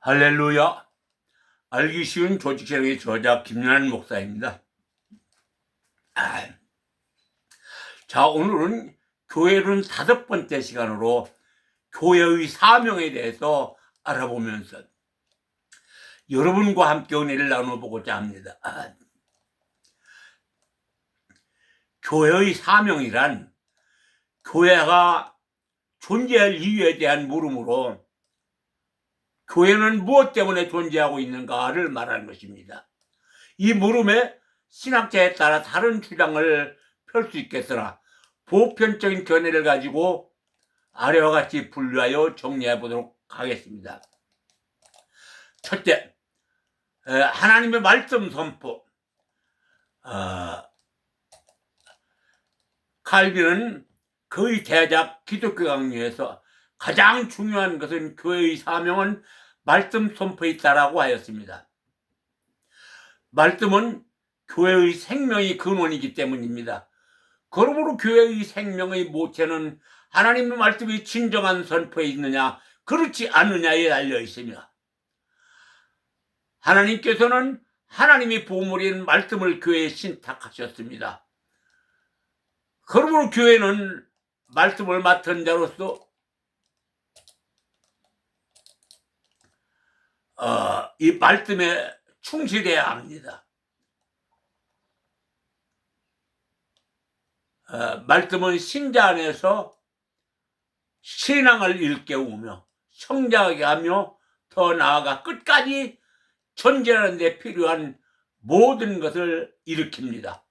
할렐루야. 알기 쉬운 조직개혁의 저자 김연한 목사입니다. 자, 오늘은 교회론 5번째 시간으로 교회의 사명에 대해서 알아보면서 여러분과 함께 은혜를 나눠보고자 합니다. 교회의 사명이란 교회가 존재할 이유에 대한 물음으로 교회는 무엇 때문에 존재하고 있는가를 말하는 것입니다. 이 물음에 신학자에 따라 다른 주장을 펼 수 있겠으나 보편적인 견해를 가지고 아래와 같이 분류하여 정리해 보도록 하겠습니다. 첫째, 하나님의 말씀 선포. 칼빈은 그의 대작 기독교 강요에서 가장 중요한 것은 교회의 사명은 말씀 선포에 있다라고 하였습니다. 말씀은 교회의 생명의 근원이기 때문입니다. 그러므로 교회의 생명의 모체는 하나님의 말씀이 진정한 선포에 있느냐 그렇지 않느냐에 달려 있으며, 하나님께서는 하나님의 보물인 말씀을 교회에 신탁하셨습니다. 그러므로 교회는 말씀을 맡은 자로서 이 말씀에 충실해야 합니다. 말씀은 신자 안에서 신앙을 일깨우며 성장하게 하며 더 나아가 끝까지 전진하는 데 필요한 모든 것을 일으킵니다.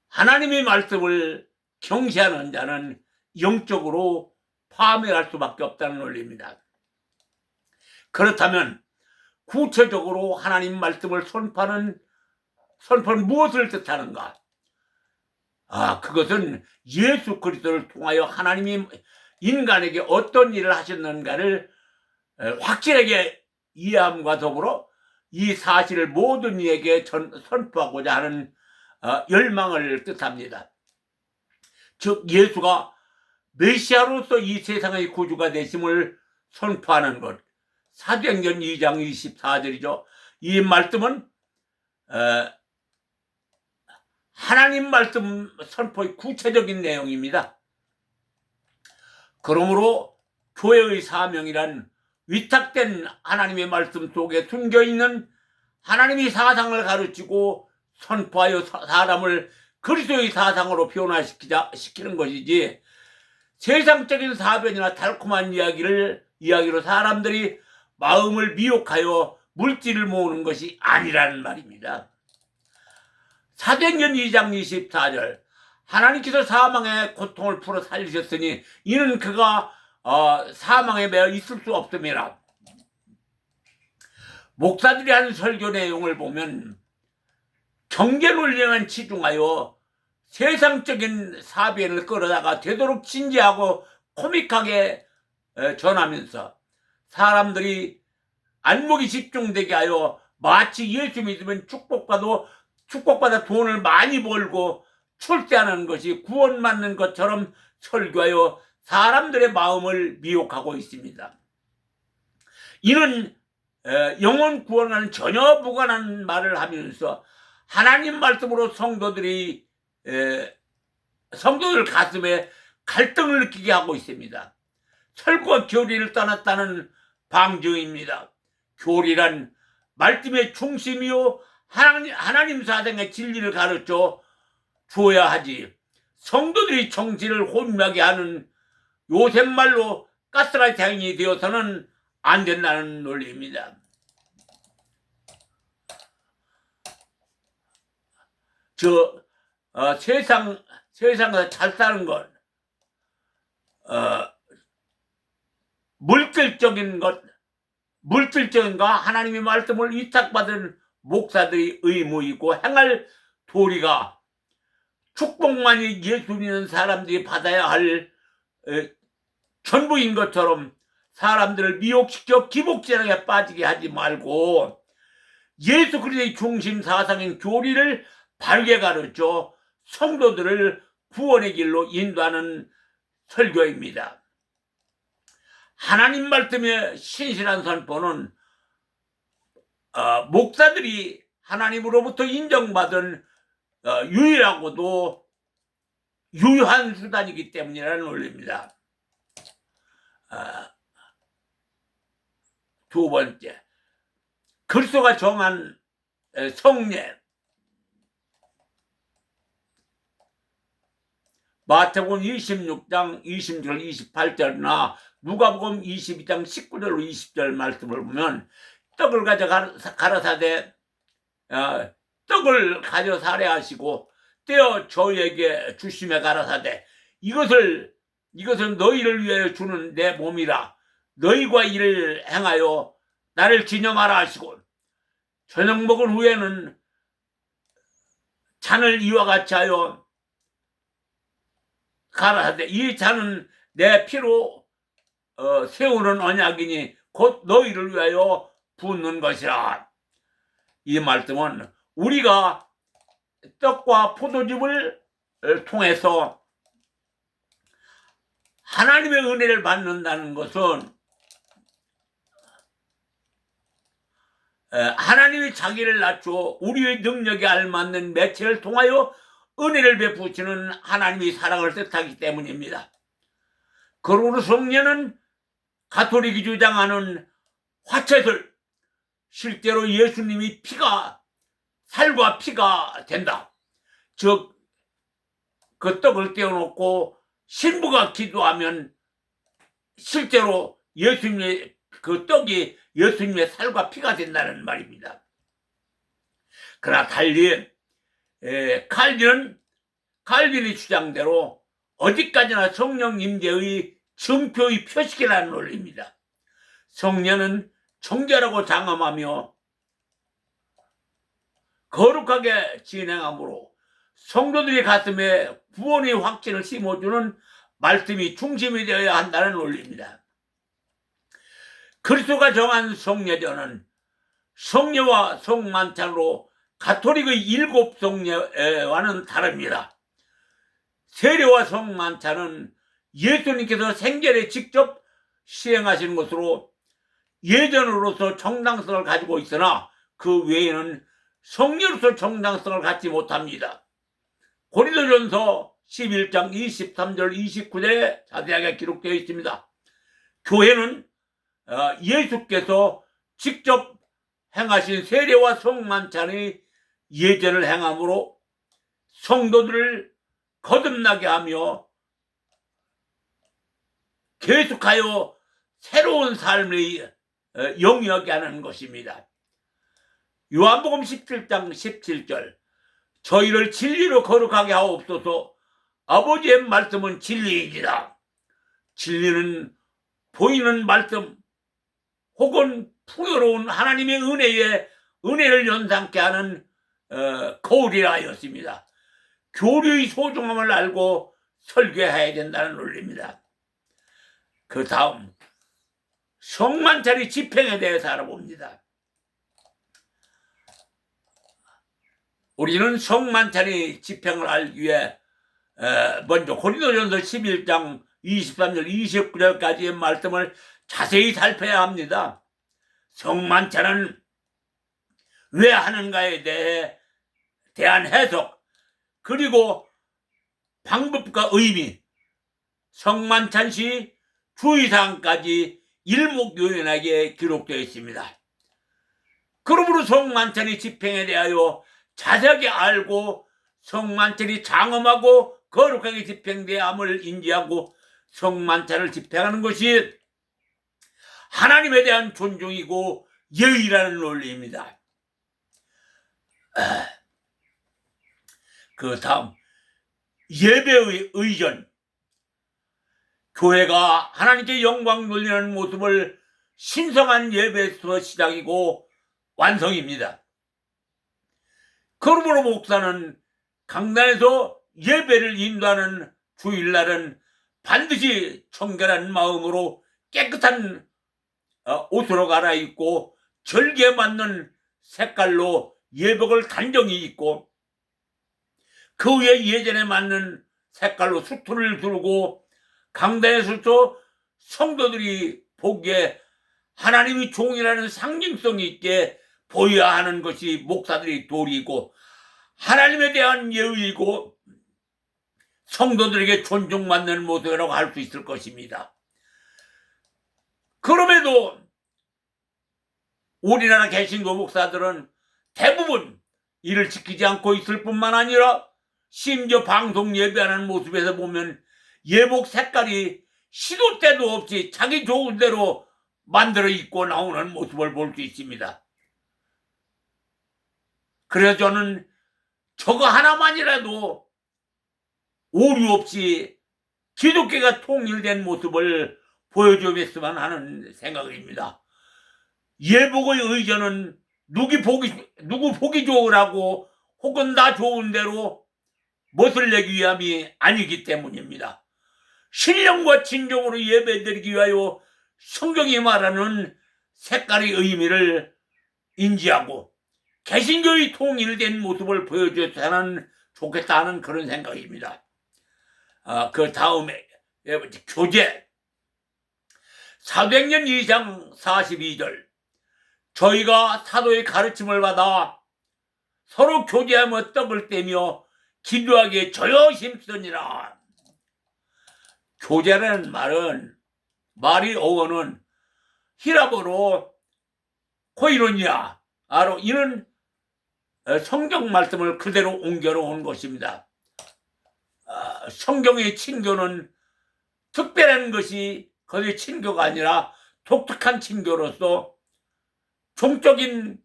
하나님의 말씀을 경시하는 자는 영적으로 파멸할 수밖에 없다는 논리입니다. 그렇다면 구체적으로 하나님 말씀을 선포는 무엇을 뜻하는가? 그것은 예수 그리스도를 통하여 하나님이 인간에게 어떤 일을 하셨는가를 확실하게 이해함과 더불어 이 사실을 모든 이에게 선포하고자 하는 열망을 뜻합니다. 즉 예수가 메시아로서 이 세상의 구주가 되심을 선포하는 것, 사도행전 2장 24절이죠. 이 말씀은 하나님 말씀 선포의 구체적인 내용입니다. 그러므로 교회의 사명이란 위탁된 하나님의 말씀 속에 숨겨있는 하나님의 사상을 가르치고 선포하여 사람을 그리스도의 사상으로 변화시키는 것이지, 세상적인 사변이나 달콤한 이야기로 사람들이 마음을 미혹하여 물질을 모으는 것이 아니라는 말입니다. 사도행전 2장 24절, 하나님께서 사망의 고통을 풀어 살리셨으니 이는 그가 사망에 매여 있을 수 없음이라. 목사들이 하는 설교 내용을 보면 경제 논리에만 치중하여 세상적인 사변을 끌어다가 되도록 진지하고 코믹하게 전하면서 사람들이 안목이 집중되게 하여 마치 예수 믿으면 축복받아 돈을 많이 벌고 출세하는 것이 구원받는 것처럼 설교하여 사람들의 마음을 미혹하고 있습니다. 이는 영혼 구원과는 전혀 무관한 말을 하면서 하나님 말씀으로 성도들 가슴에 갈등을 느끼게 하고 있습니다. 철과 교리를 떠났다는 방증입니다. 교리란 말씀의 중심이요 하나님 사상의 진리를 가르쳐 주어야 하지, 성도들이 정신을 혼미하게 하는 요새 말로 가스라이팅이 되어서는 안 된다는 논리입니다. 세상에서 잘 사는 것, 물질적인가 하나님의 말씀을 위탁받은 목사들의 의무이고 행할 도리가 축복만이 예수 믿는 사람들이 받아야 할 전부인 것처럼 사람들을 미혹시켜 기복제락에 빠지게 하지 말고 예수 그리스도의 중심 사상인 교리를 바르게 가르쳐 성도들을 구원의 길로 인도하는 설교입니다. 하나님 말씀의 신실한 선포는 목사들이 하나님으로부터 인정받은 유일하고도 유효한 수단이기 때문이라는 논리입니다. 두 번째, 그리스도가 정한 성례. 마태복음 26장 20절 28절이나 누가복음 22장 19절로 20절 말씀을 보면 떡을 가져 가라사대 떡을 가져 살해하시고 떼어 저희에게 주심에 가라사대 이것은 너희를 위하여 주는 내 몸이라 너희가 이를 행하여 나를 기념하라 하시고 저녁 먹은 후에는 잔을 이와 같이 하여 가라사대 이 잔은 내 피로 세우는 언약이니 곧 너희를 위하여 붓는 것이라. 이 말씀은 우리가 떡과 포도즙을 통해서 하나님의 은혜를 받는다는 것은 하나님이 자기를 낮춰 우리의 능력에 알맞는 매체를 통하여 은혜를 베푸시는 하나님의 사랑을 뜻하기 때문입니다. 그러므로 성례는 가톨릭이 주장하는 화채술, 실제로 예수님이 살과 피가 된다. 즉, 그 떡을 떼어놓고 신부가 기도하면 실제로 예수님의 그 떡이 예수님의 살과 피가 된다는 말입니다. 그러나 달리 칼빈의 주장대로 어디까지나 성령 임재의 증표의 표식이라는 논리입니다. 성례는 정결하고 장엄하며 거룩하게 진행하므로 성도들의 가슴에 구원의 확신을 심어주는 말씀이 중심이 되어야 한다는 논리입니다. 그리스도가 정한 성례전은 성례와 성만찬으로 가톨릭의 7 성례와는 다릅니다. 세례와 성만찬은 예수님께서 생전에 직접 시행하신 것으로 예전으로서 정당성을 가지고 있으나 그 외에는 성례로서 정당성을 갖지 못합니다. 고린도전서 11장 23절 29절에 자세하게 기록되어 있습니다. 교회는 예수께서 직접 행하신 세례와 성만찬의 예전을 행함으로 성도들을 거듭나게 하며 계속하여 새로운 삶의 영위하게 하는 것입니다. 요한복음 17장 17절 저희를 진리로 거룩하게 하옵소서. 아버지의 말씀은 진리이니라. 진리는 보이는 말씀 혹은 풍요로운 하나님의 은혜를 연상케 하는 거울이라 하였습니다. 교류의 소중함을 알고 설교해야 된다는 논리입니다. 그 다음 성만찬의 집행에 대해서 알아봅니다. 우리는 성만찬의 집행을 알기 위해 먼저 고린도전서 11장 23절 29절까지의 말씀을 자세히 살펴야 합니다. 성만찬은 왜 하는가에 대한 해석 그리고 방법과 의미 성만찬 시 주의사항까지 일목요연하게 기록되어 있습니다. 그러므로 성만찬의 집행에 대하여 자세하게 알고 성만찬이 장엄하고 거룩하게 집행되어야 함을 인지하고 성만찬을 집행하는 것이 하나님에 대한 존중이고 예의라는 논리입니다. 그 다음 예배의 의전 교회가 하나님께 영광 돌리는 모습을 신성한 예배에서 시작이고 완성입니다. 그러므로 목사는 강단에서 예배를 인도하는 주일날은 반드시 청결한 마음으로 깨끗한 옷으로 갈아입고 절기에 맞는 색깔로 예복을 단정히 입고 그 위에 예전에 맞는 색깔로 수트를 두르고 강단에서도 성도들이 보기에 하나님의 종이라는 상징성 있게 보여야 하는 것이 목사들의 도리이고 하나님에 대한 예의이고 성도들에게 존중받는 모습이라고 할 수 있을 것입니다. 그럼에도 우리나라 개신교 목사들은 대부분 이를 지키지 않고 있을 뿐만 아니라 심지어 방송 예배하는 모습에서 보면 예복 색깔이 시도 때도 없이 자기 좋은 대로 만들어 입고 나오는 모습을 볼 수 있습니다. 그래서 저는 저거 하나만이라도 오류 없이 기독교가 통일된 모습을 보여주었으면 하는 생각입니다. 예복의 의견은 누구 보기 좋으라고 혹은 나 좋은 대로 멋을 내기 위함이 아니기 때문입니다. 신령과 진정으로 예배드리기 위하여 성경이 말하는 색깔의 의미를 인지하고 개신교의 통일된 모습을 보여줬으면 좋겠다는 그런 생각입니다. 그 다음에 교제 사도행전 2장 42절 저희가 사도의 가르침을 받아 서로 교제하며 떡을 떼며 기도하기에 저여 힘쓰니라. 교제라는 말이 어원은 히라보로 코이로니아 이는 성경 말씀을 그대로 옮겨놓은 것입니다. 성경의 친교는 특별한 것이 거의 친교가 아니라 독특한 친교로서 종적인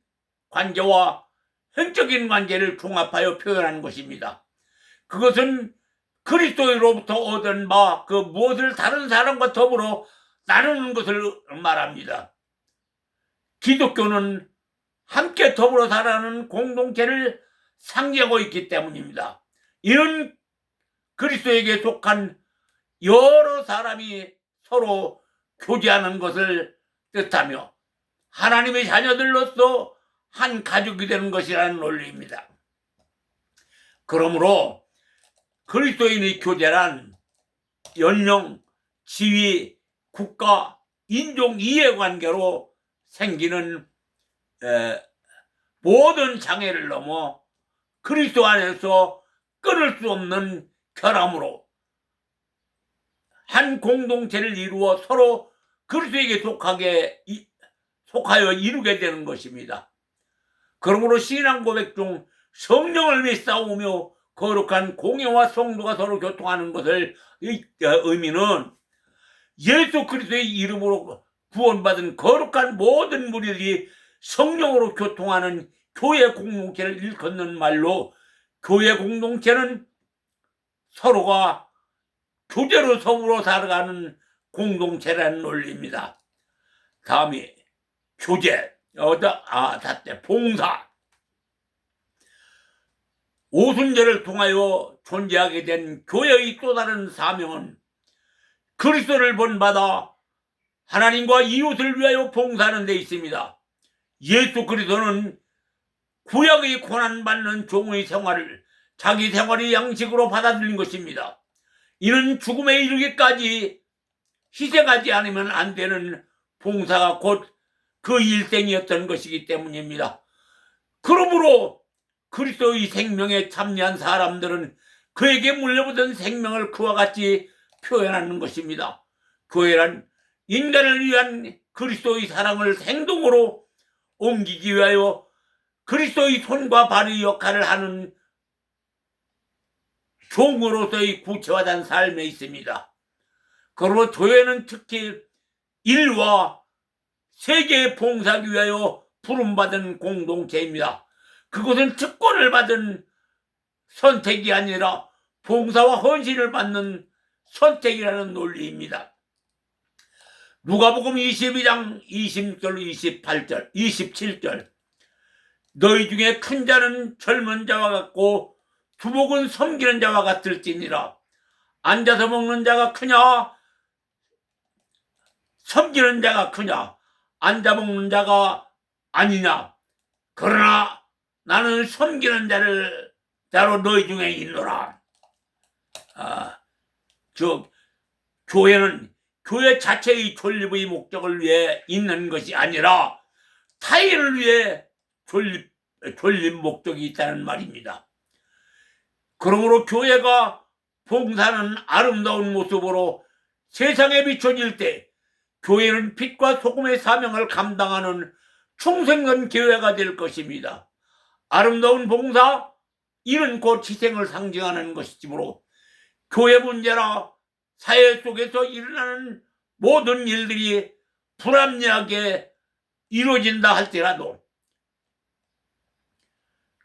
관계와 현적인 관계를 종합하여 표현하는 것입니다. 그것은 그리스도로부터 얻은 바 그 무엇을 다른 사람과 더불어 나누는 것을 말합니다. 기독교는 함께 더불어 살아가는 공동체를 상징하고 있기 때문입니다. 이는 그리스도에게 속한 여러 사람이 서로 교제하는 것을 뜻하며 하나님의 자녀들로서 한 가족이 되는 것이라는 논리입니다. 그러므로 그리스도인의 교제란 연령, 지위, 국가, 인종, 이해관계로 생기는 모든 장애를 넘어 그리스도 안에서 끊을 수 없는 결함으로 한 공동체를 이루어 서로 그리스도에게 속하여 이루게 되는 것입니다. 그러므로 신앙 고백 중 성령을 위해 싸우며 거룩한 공예와 성도가 서로 교통하는 것을 의미는 예수 그리스도의 이름으로 구원받은 거룩한 모든 무리들이 성령으로 교통하는 교회 공동체를 일컫는 말로 교회 공동체는 서로가 교제로 서로 살아가는 공동체라는 논리입니다. 다음이 교제, 봉사. 오순절을 통하여 존재하게 된 교회의 또 다른 사명은 그리스도를 본받아 하나님과 이웃을 위하여 봉사하는 데 있습니다. 예수 그리스도는 구약의 고난받는 종의 생활을 자기 생활의 양식으로 받아들인 것입니다. 이는 죽음에 이르기까지 희생하지 않으면 안 되는 봉사가 곧 그 일생이었던 것이기 때문입니다. 그러므로 그리스도의 생명에 참여한 사람들은 그에게 물려받은 생명을 그와 같이 표현하는 것입니다. 교회란 인간을 위한 그리스도의 사랑을 행동으로 옮기기 위하여 그리스도의 손과 발의 역할을 하는 종으로서의 구체화된 삶에 있습니다. 그러므로 교회는 특히 일과 세계에 봉사하기 위하여 부름받은 공동체입니다. 그것은 특권을 받은 선택이 아니라 봉사와 헌신을 받는 선택이라는 논리입니다. 누가복음 22장 20절 28절 27절 너희 중에 큰 자는 젊은 자와 같고 두목은 섬기는 자와 같을지니라. 앉아서 먹는 자가 크냐 섬기는 자가 크냐 앉아 먹는 자가 아니냐. 그러나 나는 섬기는 자로 너희 중에 있노라. 교회는 교회 자체의 존립의 목적을 위해 있는 것이 아니라 타인을 위해 존립 목적이 있다는 말입니다. 그러므로 교회가 봉사하는 아름다운 모습으로 세상에 비춰질 때 교회는 빛과 소금의 사명을 감당하는 충성된 교회가 될 것입니다. 아름다운 봉사, 이는 곧 희생을 상징하는 것이므로 교회 문제나 사회 속에서 일어나는 모든 일들이 불합리하게 이루어진다 할지라도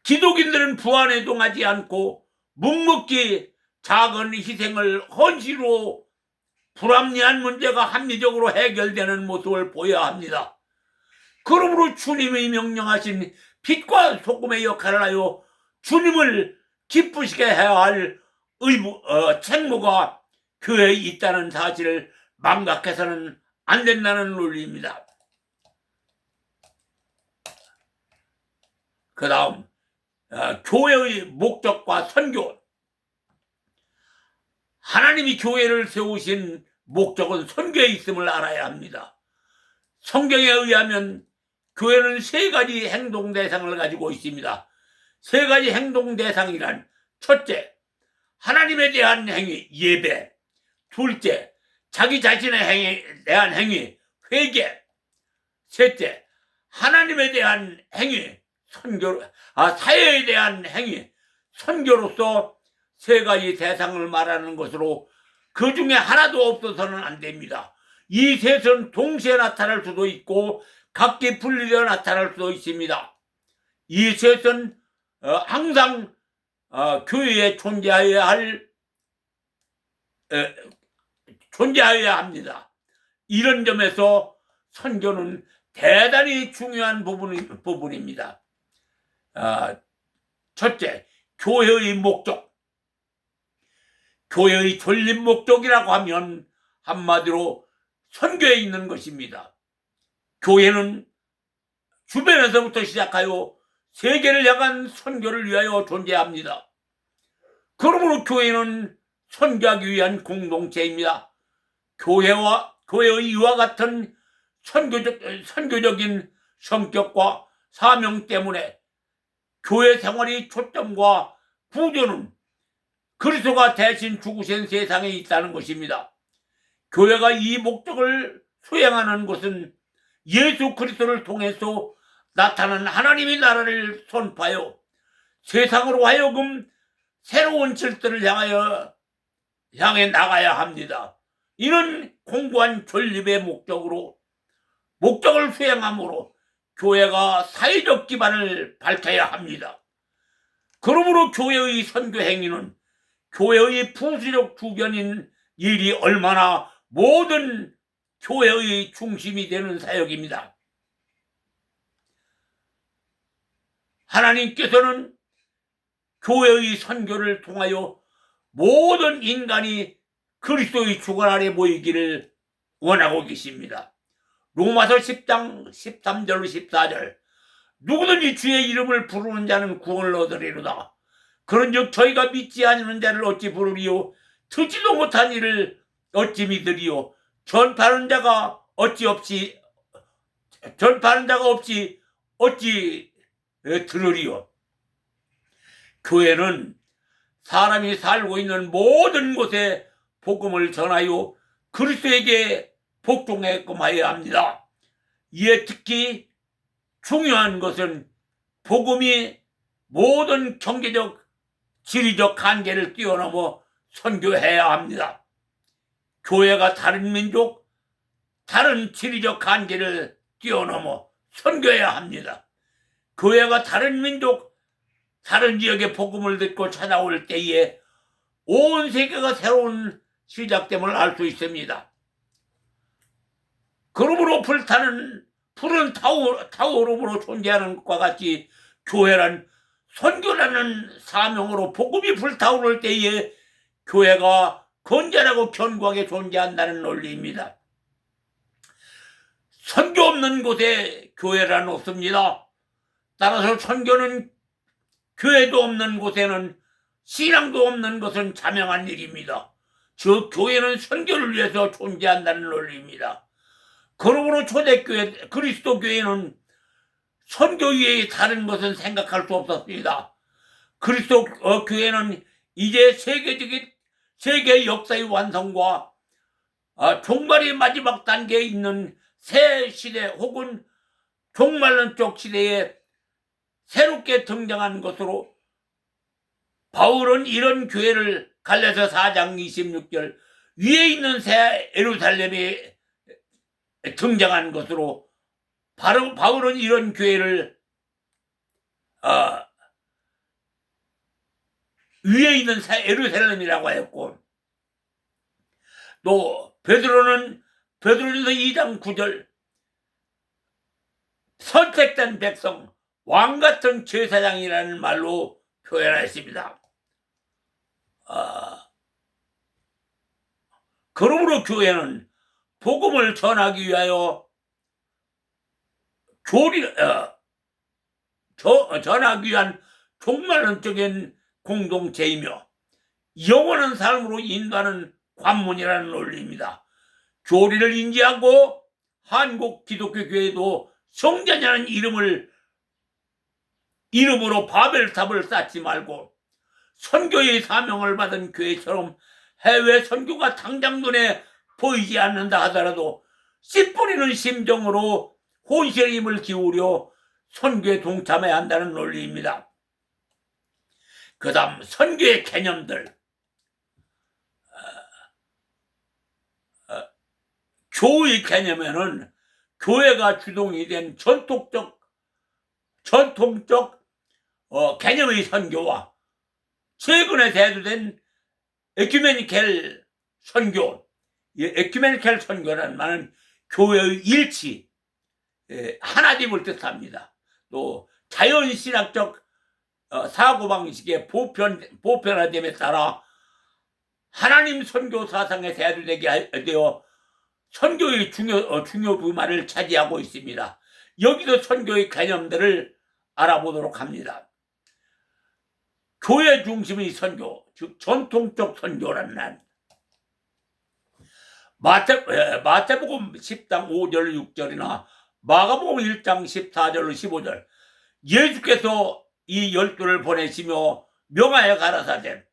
기독인들은 부안해동하지 않고 묵묵히 작은 희생을 헌신으로 불합리한 문제가 합리적으로 해결되는 모습을 보여야 합니다. 그러므로 주님이 명령하신 빛과 소금의 역할을 하여 주님을 기쁘시게 해야 할 책무가 교회에 있다는 사실을 망각해서는 안 된다는 논리입니다. 그 다음 교회의 목적과 선교. 하나님이 교회를 세우신 목적은 선교에 있음을 알아야 합니다. 성경에 의하면 교회는 3가지 행동 대상을 가지고 있습니다. 3가지 행동 대상이란: 첫째, 하나님에 대한 행위, 예배. 둘째, 자기 자신에 대한 행위, 회개. 셋째, 하나님에 대한 행위, 사회에 대한 행위, 선교로서 3가지 대상을 말하는 것으로 그 중에 하나도 없어서는 안 됩니다. 이 셋은 동시에 나타날 수도 있고 각기 분리되어 나타날 수도 있습니다. 이 셋은 항상 교회에 존재하여야 합니다. 이런 점에서 선교는 대단히 중요한 부분입니다. 첫째, 교회의 목적. 교회의 존립 목적이라고 하면 한마디로 선교에 있는 것입니다. 교회는 주변에서부터 시작하여 세계를 향한 선교를 위하여 존재합니다. 그러므로 교회는 선교하기 위한 공동체입니다. 교회의 이와 같은 선교적인 성격과 사명 때문에 교회 생활의 초점과 구조는 그리스도가 대신 죽으신 세상에 있다는 것입니다. 교회가 이 목적을 수행하는 것은 예수 그리스도를 통해서 나타난 하나님의 나라를 선포하여 세상으로 하여금 새로운 질서를 향해 나가야 합니다. 이는 공고한 존립의 목적을 수행함으로 교회가 사회적 기반을 밝혀야 합니다. 그러므로 교회의 선교 행위는 교회의 부수적 주변인 일이 얼마나 모든 교회의 중심이 되는 사역입니다. 하나님께서는 교회의 선교를 통하여 모든 인간이 그리스도의 주권 아래 모이기를 원하고 계십니다. 로마서 10장 13절 14절 누구든지 주의 이름을 부르는 자는 구원을 얻으리로다. 그런즉 저희가 믿지 않는 자를 어찌 부르리요? 듣지도 못한 이를 어찌 믿으리요? 전파하는 자가 없이 어찌 들으리요? 교회는 사람이 살고 있는 모든 곳에 복음을 전하여 그리스도에게 복종하게끔 하여야 합니다. 이에 특히 중요한 것은 복음이 모든 경제적, 지리적 한계를 뛰어넘어 선교해야 합니다. 교회가 다른 민족, 다른 지리적 한계를 뛰어넘어 선교해야 합니다. 교회가 다른 민족, 다른 지역의 복음을 듣고 찾아올 때에 온 세계가 새로운 시작됨을 알 수 있습니다. 그러므로 푸른 타오름으로 존재하는 것과 같이 교회란 선교라는 사명으로 복음이 불타오를 때에 교회가 건전하고 견고하게 존재한다는 논리입니다. 선교 없는 곳에 교회란 없습니다. 따라서 선교는 교회도 없는 곳에는 신앙도 없는 것은 자명한 일입니다. 저 교회는 선교를 위해서 존재한다는 논리입니다. 그러므로 초대교회, 그리스도 교회는 선교 외에 다른 것은 생각할 수 없었습니다. 그리스도 교회는 이제 세계 역사의 완성과 종말의 마지막 단계에 있는 새 시대 혹은 종말론적 시대에 새롭게 등장한 것으로 바울은 이런 교회를 갈라서 4장 26절 위에 있는 새 예루살렘에 등장한 것으로 바울은 이런 교회를 위에 있는 새 예루살렘이라고 하였고, 또 베드로전서 2장 9절 선택된 백성 왕같은 제사장이라는 말로 표현했습니다. 그러므로 교회는 복음을 전하기 위하여 전하기 위한 종말론적인 공동체이며 영원한 삶으로 인도하는 관문이라는 논리입니다. 교리를 인지하고 한국 기독교 교회도 성전이라는 이름으로 바벨탑을 쌓지 말고 선교의 사명을 받은 교회처럼 해외 선교가 당장 눈에 보이지 않는다 하더라도 씨 뿌리는 심정으로 혼신의 힘을 기울여 선교에 동참해야 한다는 논리입니다. 그 다음 선교의 개념들. 교의 개념에는 교회가 주동이 된 전통적 개념의 선교와 최근에 대두된 에큐메니켈 선교, 에큐메니켈 선교라는 말은 교회의 일치, 하나됨을 뜻합니다. 또 자연신학적 사고방식의 보편화됨에 따라 하나님 선교 사상에 대두되게 되어 선교의 중요 부분을 차지하고 있습니다. 여기서 선교의 개념들을 알아보도록 합니다. 교회 중심의 선교, 즉 전통적 선교라는 말. 마태복음 10장 5절 6절이나 마가복음 1장 14절 15절 예수께서 이 12를 보내시며 명하여 가라사대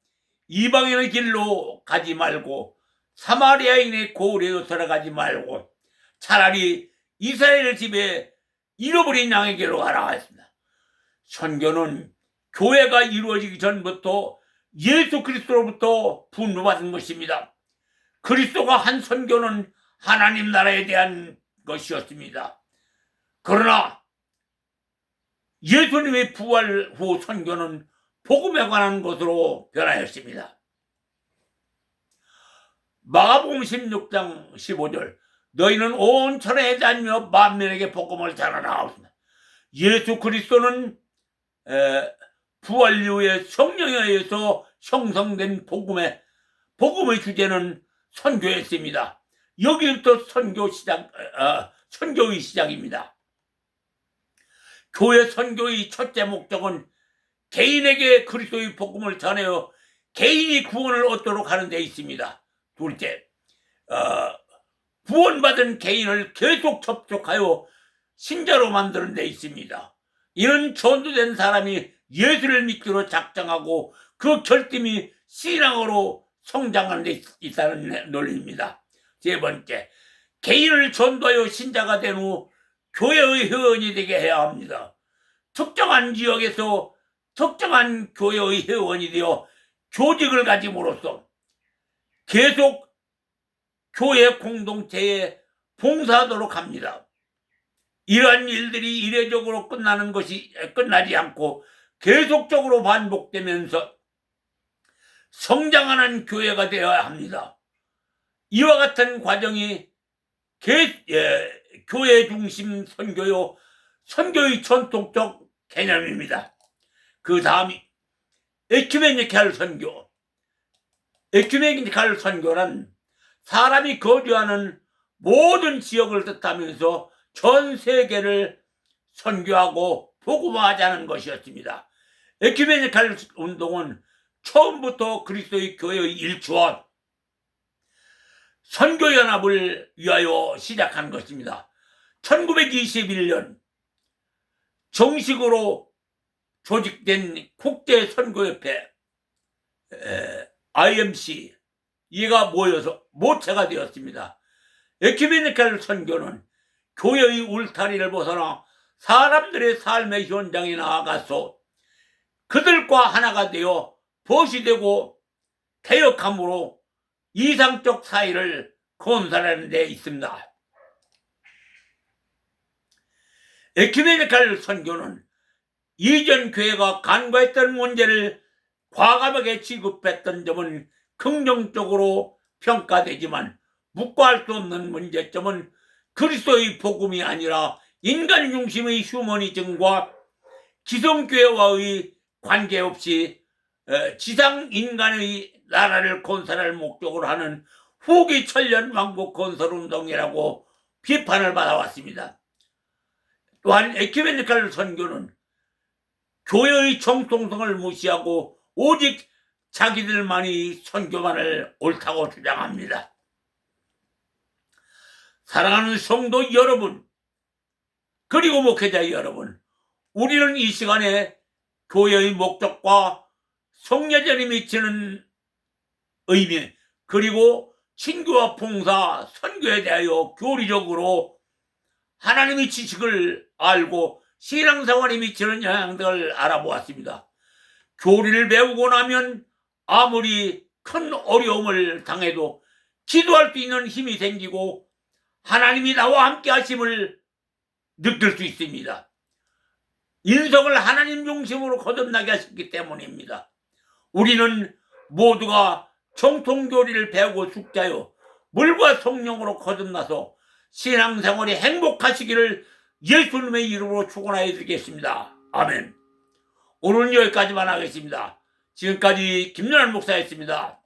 이방인의 길로 가지 말고 사마리아인의 고을에도 들어가지 말고 차라리 이스라엘 집에 잃어버린 양에게로 가라 했습니다. 선교는 교회가 이루어지기 전부터 예수 그리스도로부터 분부받은 것입니다. 그리스도가 한 선교는 하나님 나라에 대한 것이었습니다. 그러나 예수님의 부활 후 선교는 복음에 관한 것으로 변하였습니다. 마가복음 16장 15절 너희는 온 천하에 다니며 만민에게 복음을 전하라. 예수 그리스도는 부활 이후에 성령에 의해서 형성된 복음의 주제는 선교였습니다. 여기부터 선교의 시작입니다. 교회 선교의 첫째 목적은 개인에게 그리스도의 복음을 전하여 개인이 구원을 얻도록 하는 데 있습니다. 둘째, 구원받은 개인을 계속 접촉하여 신자로 만드는 데 있습니다. 이는 전도된 사람이 예수를 믿기로 작정하고 그 결심이 신앙으로 성장하는 데 있다는 논리입니다. 세 번째, 개인을 전도하여 신자가 된 후 교회의 회원이 되게 해야 합니다. 특정한 지역에서 특정한 교회의 회원이 되어 조직을 가짐으로써 계속 교회 공동체에 봉사하도록 합니다. 이러한 일들이 이례적으로 끝나지 않고 계속적으로 반복되면서 성장하는 교회가 되어야 합니다. 이와 같은 과정이 교회 중심 선교요, 선교의 전통적 개념입니다. 그 다음이 에큐메니칼 선교. 에큐메니칼 선교란 사람이 거주하는 모든 지역을 뜻하면서 전 세계를 선교하고 복음화하자는 것이었습니다. 에큐메니칼 운동은 처음부터 그리스도의 교회의 일추원, 선교연합을 위하여 시작한 것입니다. 1921년 정식으로 조직된 국제선교협회 IMC 이가 모여서 모체가 되었습니다. 에큐메니컬 선교는 교회의 울타리를 벗어나 사람들의 삶의 현장에 나아가서 그들과 하나가 되어 보시되고 개혁함으로 이상적 사회를 건설하는 데 있습니다. 에큐메니컬 선교는 이전 교회가 간과했던 문제를 과감하게 취급했던 점은 긍정적으로 평가되지만 묵과할 수 없는 문제점은 그리스도의 복음이 아니라 인간 중심의 휴머니즘과 기성교회와의 관계없이 지상 인간의 나라를 건설할 목적으로 하는 후기 천년 왕국 건설 운동이라고 비판을 받아왔습니다. 또한 에큐메니컬 선교는 교회의 정통성을 무시하고 오직 자기들만이 선교만을 옳다고 주장합니다. 사랑하는 성도 여러분, 그리고 목회자 여러분, 우리는 이 시간에 교회의 목적과 성례전이 미치는 의미, 그리고 친교와 봉사, 선교에 대하여 교리적으로 하나님의 지식을 알고 신앙생활에 미치는 영향들을 알아보았습니다. 교리를 배우고 나면 아무리 큰 어려움을 당해도 기도할 수 있는 힘이 생기고 하나님이 나와 함께 하심을 느낄 수 있습니다. 인성을 하나님 중심으로 거듭나게 하셨기 때문입니다. 우리는 모두가 정통교리를 배우고 숙자여 물과 성령으로 거듭나서 신앙생활이 행복하시기를 예수님의 이름으로 축원하여 드리겠습니다. 아멘. 오늘은 여기까지만 하겠습니다. 지금까지 김연한 목사였습니다.